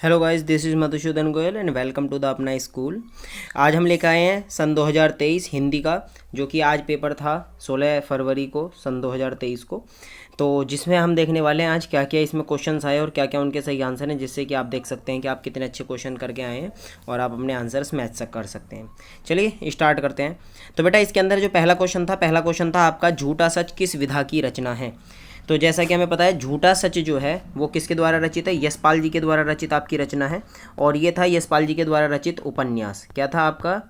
Hello guys, this is Madhusudan Goyal and welcome to the अपना school. आज हम लेकर आए हैं सन 2023 हिंदी का, जो कि आज पेपर था 16 फरवरी को सन 2023 को। तो जिसमें हम देखने वाले हैं आज क्या क्या इसमें क्वेश्चंस आए और क्या क्या उनके सही आंसर हैं, जिससे कि आप देख सकते हैं कि आप कितने अच्छे क्वेश्चन करके आए हैं और आप अपने आंसर्स मैच तक कर सकते हैं। चलिए स्टार्ट करते हैं। तो बेटा इसके अंदर जो पहला क्वेश्चन था आपका, झूठा सच किस विधा की रचना है। तो जैसा कि हमें पता है, झूठा सच जो है वो किसके द्वारा रचित है, यशपाल जी के द्वारा रचित आपकी रचना है। और ये था यशपाल जी के द्वारा रचित उपन्यास। क्या था आपका,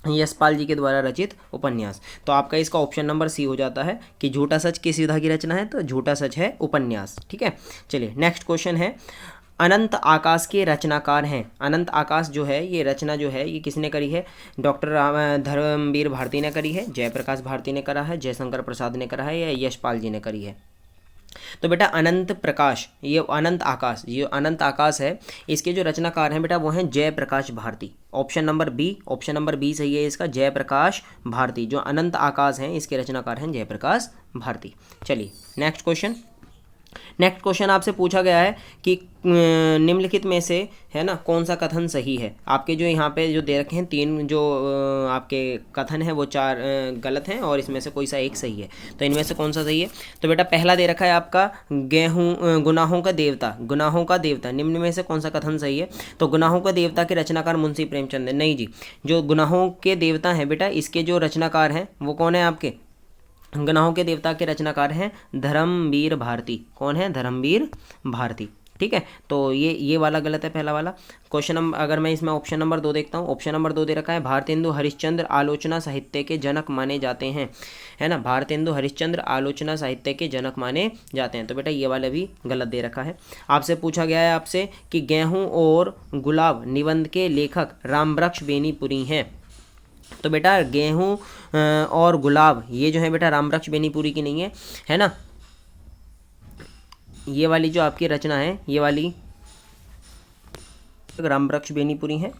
यशपाल जी के द्वारा रचित उपन्यास। तो आपका इसका ऑप्शन नंबर सी हो जाता है कि झूठा सच किस विधा की रचना है, तो झूठा सच है उपन्यास। ठीक है, चलिए नेक्स्ट क्वेश्चन है, अनंत आकाश के रचनाकार हैं। अनंत आकाश जो है ये रचना जो है ये किसने करी है, डॉक्टर धर्मवीर भारती ने करी है, जयप्रकाश भारती ने करा है, जयशंकर प्रसाद ने करा है, या यशपाल जी ने करी है। तो बेटा अनंत प्रकाश, ये अनंत आकाश है, इसके जो रचनाकार हैं बेटा वो हैं Jayprakash Bharti. Option number B सही है इसका, जयप्रकाश भारती। जो अनंत आकाश हैं इसके रचनाकार हैं जयप्रकाश भारती। चलिए नेक्स्ट क्वेश्चन आपसे पूछा गया है कि निम्नलिखित में से है ना कौन सा कथन सही है। आपके जो यहाँ पे जो दे रखे हैं तीन जो आपके कथन है वो चार गलत हैं और इसमें से कोई सा एक सही है। तो इनमें से कौन सा सही है, तो बेटा पहला दे रखा है आपका गुनाहों का देवता। निम्न में से कौन सा कथन सही है, तो गुनाहों का देवता के रचनाकार मुंशी प्रेमचंद है। नहीं जी, जो गुनाहों के देवता हैं बेटा इसके जो रचनाकार हैं वो कौन है, आपके गुनाहों के देवता के रचनाकार हैं धर्मवीर भारती। कौन है, धर्मवीर भारती। ठीक है, तो ये वाला गलत है, पहला वाला क्वेश्चन नंबर। अगर मैं इसमें ऑप्शन नंबर 2 देखता हूँ, ऑप्शन नंबर 2 दे रखा है भारतेंदु हरिश्चंद्र आलोचना साहित्य के जनक माने जाते हैं, है ना, भारतेंदु हरिश्चंद्र आलोचना साहित्य के जनक माने जाते हैं। तो बेटा ये वाला भी गलत दे रखा है। आपसे पूछा गया है आपसे कि गेहूँ और गुलाब निबंध के लेखक रामवृक्ष बेनीपुरी हैं। तो बेटा गेहूँ और गुलाब ये जो है बेटा रामवृक्ष बेनीपुरी की नहीं है ना। ये वाली जो आपकी रचना है ये वाली रामवृक्ष बेनीपुरी है।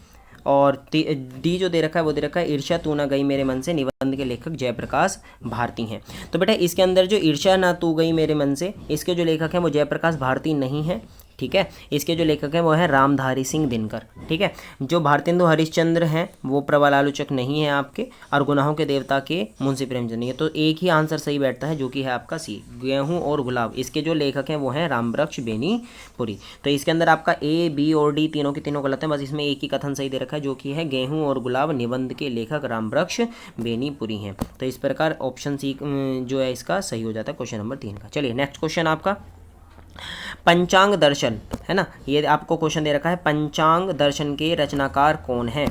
और डी जो दे रखा है वो दे रखा है ईर्ष्या तू ना गई मेरे मन से, निबंध के लेखक जयप्रकाश भारती हैं। तो बेटा इसके अंदर जो ईर्ष्या ना तू गई मेरे मन से, इसके जो लेखक हैं वो जयप्रकाश भारती नहीं है। ठीक है, इसके जो लेखक हैं वो है रामधारी सिंह दिनकर। ठीक है, जो भारतेंदु हरिश्चंद्र हैं वो प्रबल आलोचक नहीं है आपके, और गुनाहों के देवता के मुंशी प्रेमचंद नहीं है। तो एक ही आंसर सही बैठता है जो कि है आपका सी, गेहूँ और गुलाब। इसके जो लेखक हैं वो हैं रामवृक्ष बेनीपुरी। तो इसके अंदर आपका ए बी और डी तीनों के तीनों गलत हैं, बस इसमें एक ही कथन सही दे रखा है जो कि है गेहूँ और गुलाब निबंध के लेखक रामवृक्ष बेनीपुरी हैं। तो इस प्रकार ऑप्शन सी जो है इसका सही हो जाता है क्वेश्चन नंबर 3 का। चलिए नेक्स्ट क्वेश्चन आपका, पंचांग दर्शन है ना, ये आपको क्वेश्चन दे रखा है, पंचांग दर्शन के रचनाकार कौन है,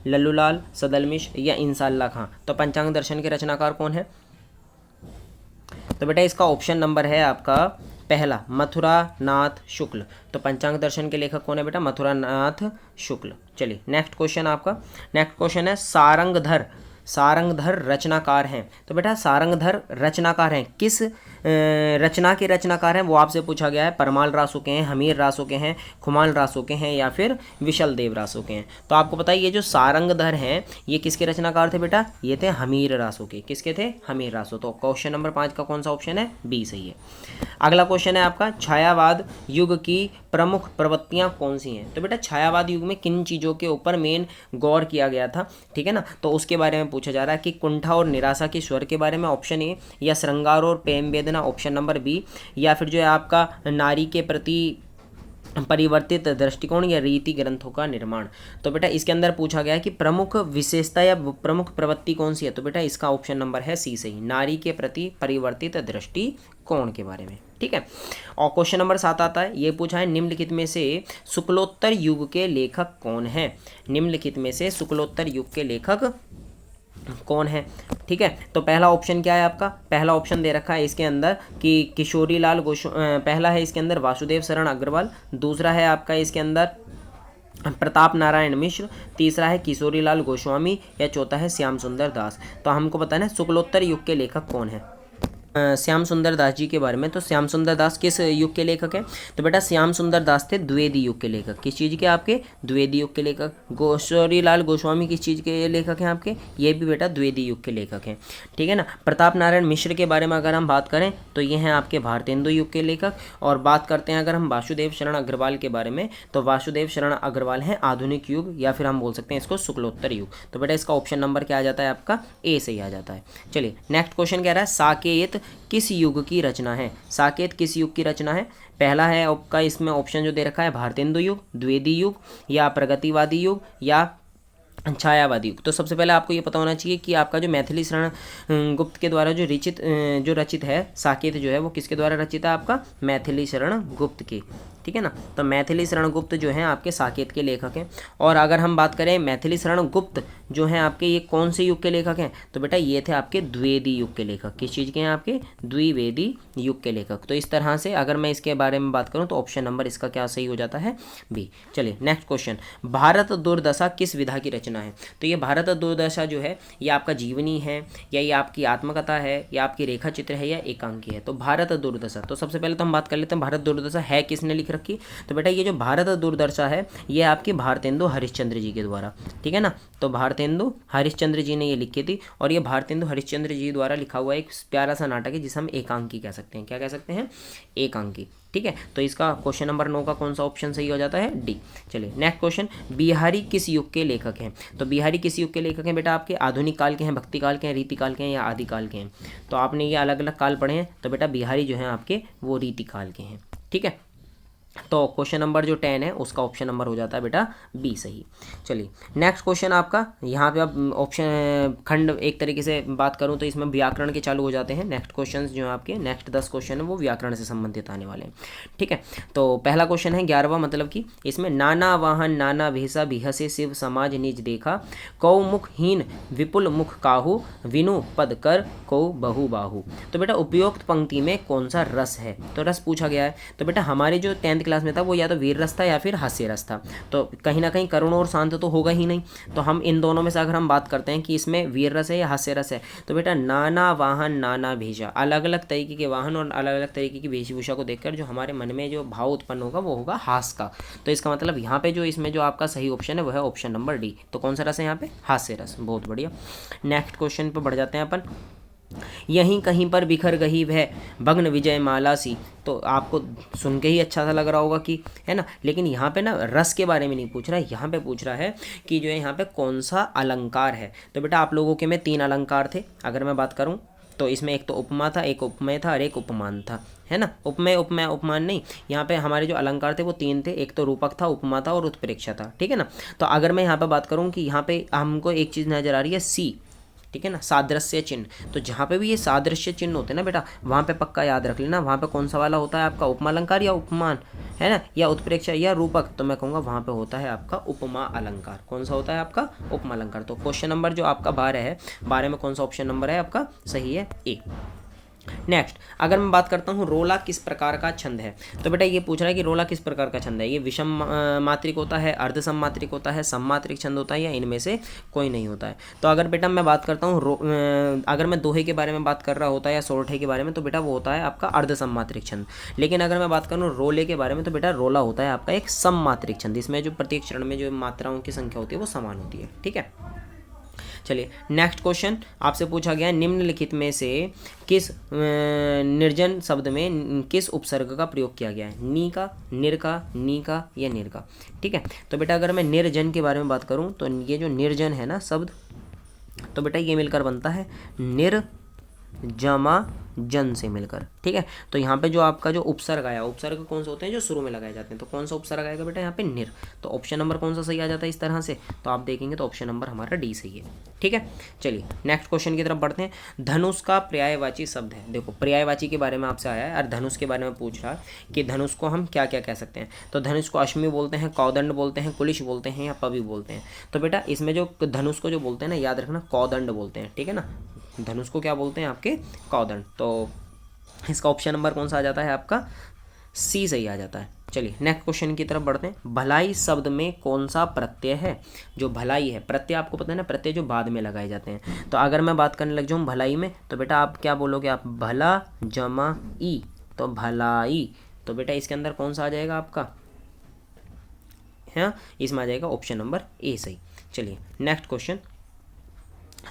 लल्लूलाल, सदलमिश्र या इंसाल्ला खां। तो पंचांग दर्शन के रचनाकार कौन है, तो बेटा इसका ऑप्शन नंबर है आपका पहला मथुरा नाथ शुक्ल। तो पंचांग दर्शन के लेखक कौन है बेटा, मथुरा नाथ शुक्ल। चलिए नेक्स्ट क्वेश्चन है सारंगधर रचनाकार हैं। तो बेटा सारंगधर रचनाकार हैं, किस रचना के रचनाकार हैं वो आपसे पूछा गया है। परमाल रासो के हैं, हमीर रासो के हैं, खुमाल रासो के हैं, या फिर विशल देव रासो के हैं। तो आपको पता है ये जो सारंगधर हैं ये किसके रचनाकार थे बेटा, ये थे हमीर रासो के। किसके थे, हमीर रासो। तो क्वेश्चन नंबर 5 का कौन सा ऑप्शन है, बी सही है। अगला क्वेश्चन है आपका, छायावाद युग की प्रमुख प्रवृत्तियां कौन सी हैं। तो बेटा छायावाद युग में किन चीज़ों के ऊपर मेन गौर किया गया था, ठीक है ना, तो उसके बारे में पूछा जा रहा है कि कुंठा और निराशा के स्वर के बारे में, ऑप्शन ए, या श्रृंगार और प्रेम वेदना, ऑप्शन नंबर बी, या फिर जो है आपका नारी के प्रति परिवर्तित दृष्टिकोण या रीति ग्रंथों का निर्माण। तो बेटा इसके अंदर पूछा गया है कि प्रमुख विशेषता या प्रमुख प्रवृत्ति कौन सी है। तो बेटा इसका ऑप्शन नंबर है सी सही, नारी के प्रति परिवर्तित दृष्टिकोण के बारे में। ठीक है, और क्वेश्चन नंबर 7 आता है, ये पूछा है निम्नलिखित में से शुक्लोत्तर युग के लेखक कौन है। निम्नलिखित में से शुक्लोत्तर युग के लेखक कौन है। ठीक है, तो पहला ऑप्शन क्या है आपका, पहला ऑप्शन दे रखा है इसके अंदर कि किशोरी लाल पहला है इसके अंदर वासुदेव शरण अग्रवाल, दूसरा है आपका इसके अंदर प्रताप नारायण मिश्र, तीसरा है किशोरी लाल गोस्वामी, या चौथा है श्याम सुंदर दास। तो हमको बताना है शुक्लोत्तर युग के लेखक कौन है। श्याम सुंदर दास जी के बारे में, तो श्याम सुंदर दास किस युग के लेखक हैं? तो बेटा श्याम सुंदर दास थे द्विवेदी युग के लेखक। किस चीज़ के आपके? द्विवेदी युग के लेखक। गोशौरीलाल गोस्वामी किस चीज़ के लेखक हैं आपके? ये भी बेटा द्विवेदी युग के लेखक हैं, ठीक है ना। प्रताप नारायण मिश्र के बारे में अगर हम बात करें तो ये हैं आपके भारतेंदु युग के लेखक। और बात करते हैं अगर हम वासुदेव शरण अग्रवाल के बारे में, तो वासुदेव शरण अग्रवाल हैं आधुनिक युग, या फिर हम बोल सकते हैं इसको शुक्लोत्तर युग। तो बेटा इसका ऑप्शन नंबर क्या आ जाता है आपका? ए सही आ जाता है। चलिए नेक्स्ट क्वेश्चन कह रहा है साकेत किस युग की रचना है? साकेत किस युग की रचना है? पहला है आपका इसमें ऑप्शन जो दे रखा है भारतेंदु युग, द्विवेदी युग, या प्रगतिवादी युग, या छायावादी युग। तो सबसे पहले आपको ये पता होना चाहिए कि आपका जो मैथिली शरण गुप्त के द्वारा जो रचित है साकेत जो है वो किसके द्वारा रचित है? आपका मैथिली शरण गुप्त के, ठीक है ना। तो मैथिली शरण गुप्त जो हैं आपके साकेत के लेखक हैं। और अगर हम बात करें मैथिली शरण गुप्त जो हैं आपके ये कौन से युग के लेखक हैं? तो बेटा ये थे आपके द्विवेदी युग के लेखक। किस चीज़ के हैं आपके? द्विवेदी युग के लेखक। तो इस तरह से अगर मैं इसके बारे में बात करूं तो ऑप्शन नंबर इसका क्या सही हो जाता है? बी। चलिए नेक्स्ट क्वेश्चन, भारत दुर्दशा किस विधा की रचना है? तो ये भारत दुर्दशा जो है ये आपका जीवनी है, या ये आपकी आत्मकथा है, या आपकी रेखा चित्र है, या एकांकी है? तो भारत दुर्दशा, तो सबसे पहले तो हम बात कर लेते हैं भारत दुर्दशा है किसने लिख रखी। तो बेटा ये जो भारत दुर्दशा है ये आपकी भारतेंदु हरिश्चंद्र जी के द्वारा, ठीक है ना। तो भारतेंदु हरिश्चंद्र जी ने ये लिखी थी, और ये भारतेंदु हरिश्चंद्र जी द्वारा लिखा हुआ एक प्यारा सा नाटक है जिसे हम एकांकी कह सकते हैं। क्या कह सकते हैं? एकांकी, ठीक है। तो इसका क्वेश्चन नंबर 9 का कौन सा ऑप्शन सही हो जाता है? डी। चलिए नेक्स्ट क्वेश्चन, बिहारी किस युग के लेखक हैं? तो बिहारी किस युग के लेखक हैं बेटा? आपके आधुनिक काल के हैं, भक्ति काल के हैं, रीति काल के हैं, या आदि काल के हैं? तो आपने ये अलग अलग काल पढ़े हैं, तो बेटा बिहारी जो है आपके वो रीति काल के हैं, ठीक है। तो क्वेश्चन नंबर जो 10 है उसका ऑप्शन नंबर हो जाता है बेटा बी सही। चलिए नेक्स्ट क्वेश्चन आपका, यहाँ पे अब ऑप्शन खंड एक तरीके से बात करूँ तो इसमें व्याकरण के चालू हो जाते हैं। नेक्स्ट क्वेश्चन जो है आपके नेक्स्ट 10 क्वेश्चन है वो व्याकरण से संबंधित आने वाले हैं, ठीक है। तो पहला क्वेश्चन है 11वां, मतलब कि इसमें नाना वाहन नाना भेषा बिहसे शिव समाज निज देखा, कौ मुख हीन विपुल मुख काहू, विनु पद कर कौ बहु बाहू। तो बेटा उपयुक्त पंक्ति में कौन सा रस है? तो रस पूछा गया है। तो बेटा हमारे जो 10th क्लास में था वो या तो वीर रस था या फिर हास्य रस था, तो कहीं ना कहीं करुण और शांत तो होगा ही नहीं। तो हम इन दोनों में से अगर हम बात करते हैं कि इसमें वीर रस है या हास्य रस है, तो बेटा नाना वाहन नाना भेषा, अलग अलग तरीके के वाहन और अलग अलग तरीके की वेशभूषा को देखकर जो हमारे मन में जो भाव उत्पन्न होगा वो होगा हास का। तो इसका मतलब यहाँ पे जो इसमें जो आपका सही ऑप्शन है वो है ऑप्शन नंबर डी। तो कौन सा रस है यहाँ पे? हास्य रस। बहुत बढ़िया। नेक्स्ट क्वेश्चन पे बढ़ जाते हैं अपन। यहीं कहीं पर बिखर गई वह भग्न विजय माला सी। तो आपको सुन के ही अच्छा सा लग रहा होगा कि है ना, लेकिन यहाँ पे ना रस के बारे में नहीं पूछ रहा है, यहाँ पे पूछ रहा है कि जो है यहाँ पे कौन सा अलंकार है। तो बेटा आप लोगों के में 3 अलंकार थे अगर मैं बात करूँ तो इसमें एक तो उपमा था, एक उपमेय था और एक उपमान था, है ना। उपमेय उपमेय उपमान नहीं, यहाँ पे हमारे जो अलंकार थे वो 3 थे, एक तो रूपक था, उपमा था और उत्प्रेक्षा था, ठीक है ना। तो अगर मैं यहाँ पे बात करूँ कि यहाँ पे हमको एक चीज़ नज़र आ रही है सी, ठीक है ना, सादृश्य चिन्ह। तो जहाँ पे भी ये सादृश्य चिन्ह होते हैं ना बेटा वहाँ पे पक्का याद रख लेना, वहाँ पे कौन सा वाला होता है आपका उपमा अलंकार या उपमान, है ना, या उत्प्रेक्षा या रूपक। तो मैं कहूँगा वहाँ पे होता है आपका उपमा अलंकार। कौन सा होता है आपका? उपमा अलंकार। तो क्वेश्चन नंबर जो आपका 12 है, 12 में कौन सा ऑप्शन नंबर है आपका? सही है ए। नेक्स्ट अगर मैं बात करता हूँ रोला किस प्रकार का छंद है, तो बेटा ये पूछ रहा है कि रोला किस प्रकार का छंद है। ये विषम मात्रिक होता है, अर्ध सममात्रिक होता है, सममात्रिक छंद होता है, या इनमें से कोई नहीं होता है। तो अगर बेटा मैं बात करता हूँ अगर मैं दोहे के बारे में बात कर रहा होता है या सोरठे के बारे में, तो बेटा वो होता है आपका अर्ध सममात्रिक छंद। लेकिन अगर मैं बात करूँ रोले के बारे में तो बेटा रोला होता है आपका एक सममात्रिक छंद। इसमें जो प्रत्येक चरण में जो मात्राओं की संख्या होती है वो समान होती है, ठीक है। चलिए नेक्स्ट क्वेश्चन आपसे पूछा गया है निम्नलिखित में से किस निर्जन शब्द में किस उपसर्ग का प्रयोग किया गया है? नी का, निर का, नी का या निर का, ठीक है। तो बेटा अगर मैं निर्जन के बारे में बात करूं तो ये जो निर्जन है ना शब्द, तो बेटा ये मिलकर बनता है निर जमा जन से मिलकर, ठीक है। तो यहाँ पे जो आपका जो उपसर्ग आया, उपसर्ग कौन से होते हैं? जो शुरू में लगाए जाते हैं। तो कौन सा उपसर्ग आएगा बेटा यहाँ पे? निर। तो ऑप्शन नंबर कौन सा सही आ जाता है इस तरह से? तो आप देखेंगे तो ऑप्शन नंबर हमारा डी सही है, ठीक है। चलिए नेक्स्ट क्वेश्चन की तरफ बढ़ते हैं। धनुष का पर्यायवाची शब्द है। देखो पर्यायवाची के बारे में आपसे आया है और धनुष के बारे में पूछ रहा कि धनुष को हम क्या क्या कह सकते हैं। तो धनुष को अश्मी बोलते हैं, कौदंड बोलते हैं, कुलिश बोलते हैं, या पवि बोलते हैं। तो बेटा इसमें जो धनुष को जो बोलते हैं ना, याद रखना कौदंड बोलते हैं, ठीक है ना। धनुष को क्या बोलते हैं आपके? कौदंड। तो इसका ऑप्शन नंबर कौन सा आ जाता है आपका? सी सही आ जाता है। चलिए नेक्स्ट क्वेश्चन की तरफ बढ़ते हैं। भलाई शब्द में कौन सा प्रत्यय है? जो भलाई है, प्रत्यय आपको पता है ना, प्रत्यय जो बाद में लगाए जाते हैं। तो अगर मैं बात करने लग जाऊँ भलाई में, तो बेटा आप क्या बोलोगे? आप भला जमा ई, तो भलाई। तो बेटा इसके अंदर कौन सा आ जाएगा आपका? हाँ, इसमें आ जाएगा ऑप्शन नंबर ए सही। चलिए नेक्स्ट क्वेश्चन,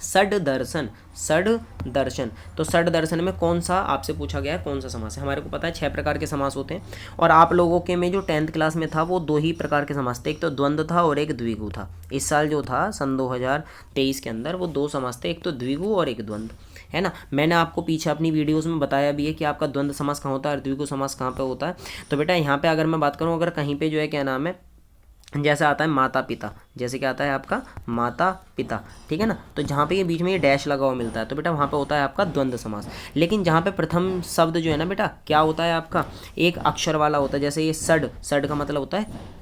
षड दर्शन। षड दर्शन, तो षड दर्शन में कौन सा आपसे पूछा गया है, कौन सा समास है? हमारे को पता है 6 प्रकार के समास होते हैं, और आप लोगों के में जो 10th क्लास में था वो 2 ही प्रकार के समास थे, एक तो द्वंद्व था और एक द्विगु था। इस साल जो था सन 2023 के अंदर वो 2 समास थे, एक तो द्विगु और एक द्वंद्व, है ना। मैंने आपको पीछे अपनी वीडियोस में बताया भी है कि आपका द्वंद्व समास कहाँ होता है और द्विगु समास कहाँ पे होता है। तो बेटा यहाँ पे अगर मैं बात करूँ, अगर कहीं पे जो है क्या नाम है, जैसे आता है माता पिता, जैसे क्या आता है आपका माता पिता, ठीक है ना। तो जहाँ पे ये बीच में ये डैश लगा हुआ मिलता है, तो बेटा वहाँ पे होता है आपका द्वंद्व समास। लेकिन जहाँ पे प्रथम शब्द जो है ना बेटा, क्या होता है आपका? एक अक्षर वाला होता है। जैसे ये षड, षड का मतलब होता है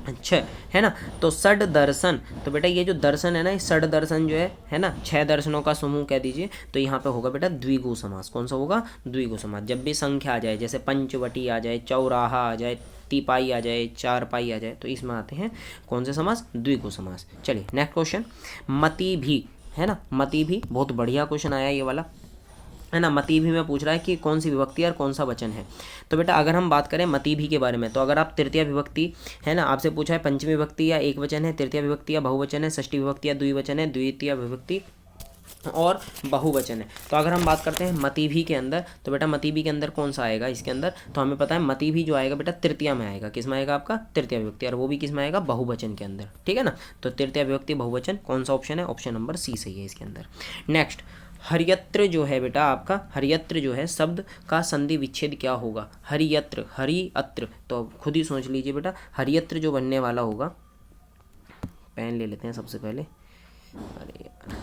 अच्छा, है ना। तो षड दर्शन, तो बेटा ये जो दर्शन है ना, षड दर्शन जो है ना, 6 दर्शनों का समूह कह दीजिए। तो यहाँ पे होगा बेटा द्विगु समास। कौन सा होगा? द्विगु समास। जब भी संख्या आ जाए, जैसे पंचवटी आ जाए, चौराहा आ जाए, तिपाई आ जाए, चारपाई आ जाए, तो इसमें आते हैं कौन से समास? द्विगु समास। चलिए नेक्स्ट क्वेश्चन, मति भी, है ना। मति भी बहुत बढ़िया क्वेश्चन आया ये वाला, है ना। मति भी में पूछ रहा है कि कौन सी विभक्ति और कौन सा वचन है। तो बेटा अगर हम बात करें मति भी के बारे में, तो अगर आप तृतीय विभक्ति, है ना, आपसे पूछा है पंचमी विभक्ति या एक वचन है, तृतीय विभक्ति या बहुवचन है, षष्ठी विभक्ति या द्विवचन है, द्वितीय विभक्ति और बहुवचन है। तो अगर हम बात करते हैं मति भी के अंदर, तो बेटा मति भी के अंदर कौन सा आएगा इसके अंदर? तो हमें पता है मति भी जो आएगा बेटा तृतीया में आएगा। किस में आएगा आपका? तृतीय विभक्ति, और वो भी किस में आएगा? बहुवचन के अंदर, ठीक है ना। तो तृतीय विभक्ति बहुवचन, कौन सा ऑप्शन है? ऑप्शन नंबर सी सही है इसके अंदर। नेक्स्ट, हरियत्र जो है बेटा आपका, हरियत्र जो है शब्द का संधि विच्छेद क्या होगा? हरियत्र, हरिअत्र, तो खुद ही सोच लीजिए बेटा। हरियत्र जो बनने वाला होगा, पेन ले लेते हैं सबसे पहले। अरे यार,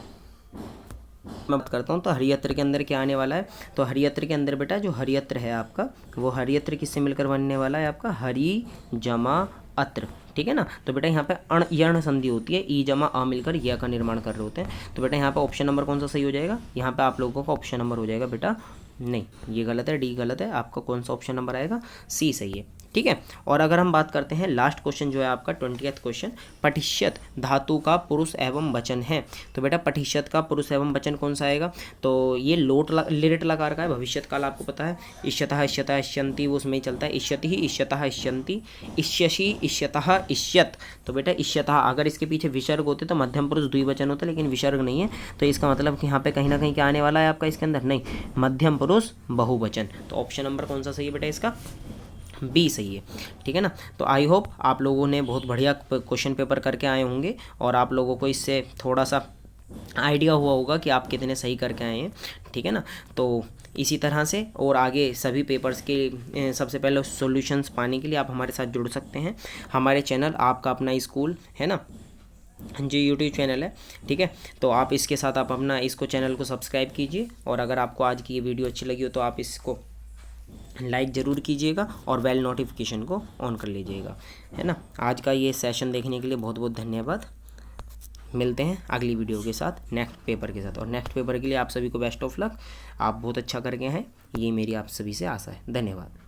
मैं बात करता हूँ तो हरियत्र के अंदर क्या आने वाला है? तो हरियत्र के अंदर बेटा जो हरियत्र है आपका, वो हरियत्र किससे मिलकर बनने वाला है? आपका हरि जमा अत्र, ठीक है ना। तो बेटा यहाँ पे अण यण संधि होती है, ई जमा आ मिलकर य का निर्माण कर रहे होते हैं। तो बेटा यहाँ पे ऑप्शन नंबर कौन सा सही हो जाएगा? यहाँ पे आप लोगों का ऑप्शन नंबर हो जाएगा बेटा, नहीं ये गलत है, डी गलत है, आपका कौन सा ऑप्शन नंबर आएगा? सी सही है, ठीक है। और अगर हम बात करते हैं लास्ट क्वेश्चन जो है आपका 20th क्वेश्चन, पठिष्यत धातु का पुरुष एवं वचन है। तो बेटा पठिष्यत का पुरुष एवं वचन कौन सा आएगा? तो ये लिरिट लकार का है, भविष्यत काल आपको पता है, इष्यतः इष्यतः इष्यन्ति वो उसमें ही चलता है, इष्यति ही इष्यतः इष्यन्ति, इष्यसि इष्यतः इष्यत। तो बेटा इष्यतः, अगर इसके पीछे विसर्ग होते तो मध्यम पुरुष द्विवचन होता, लेकिन विसर्ग नहीं है, तो इसका मतलब कि यहाँ पे कहीं ना कहीं क्या आने वाला है आपका इसके अंदर? नहीं, मध्यम पुरुष बहुवचन। तो ऑप्शन नंबर कौन सा सही है बेटा इसका? बी सही है, ठीक है ना। तो आई होप आप लोगों ने बहुत बढ़िया क्वेश्चन पेपर करके आए होंगे, और आप लोगों को इससे थोड़ा सा आइडिया हुआ होगा कि आप कितने सही करके आए हैं, ठीक है ना। तो इसी तरह से और आगे सभी पेपर्स के सबसे पहले सॉल्यूशंस पाने के लिए आप हमारे साथ जुड़ सकते हैं। हमारे चैनल आपका अपना स्कूल, है ना, जो यूट्यूब चैनल है, ठीक है। तो आप इसके साथ आप अपना इसको चैनल को सब्सक्राइब कीजिए, और अगर आपको आज की ये वीडियो अच्छी लगी हो तो आप इसको लाइक ज़रूर कीजिएगा और बेल नोटिफिकेशन को ऑन कर लीजिएगा, है ना। आज का ये सेशन देखने के लिए बहुत बहुत धन्यवाद। मिलते हैं अगली वीडियो के साथ, नेक्स्ट पेपर के साथ, और नेक्स्ट पेपर के लिए आप सभी को बेस्ट ऑफ लक। आप बहुत अच्छा करके हैं, ये मेरी आप सभी से आशा है। धन्यवाद।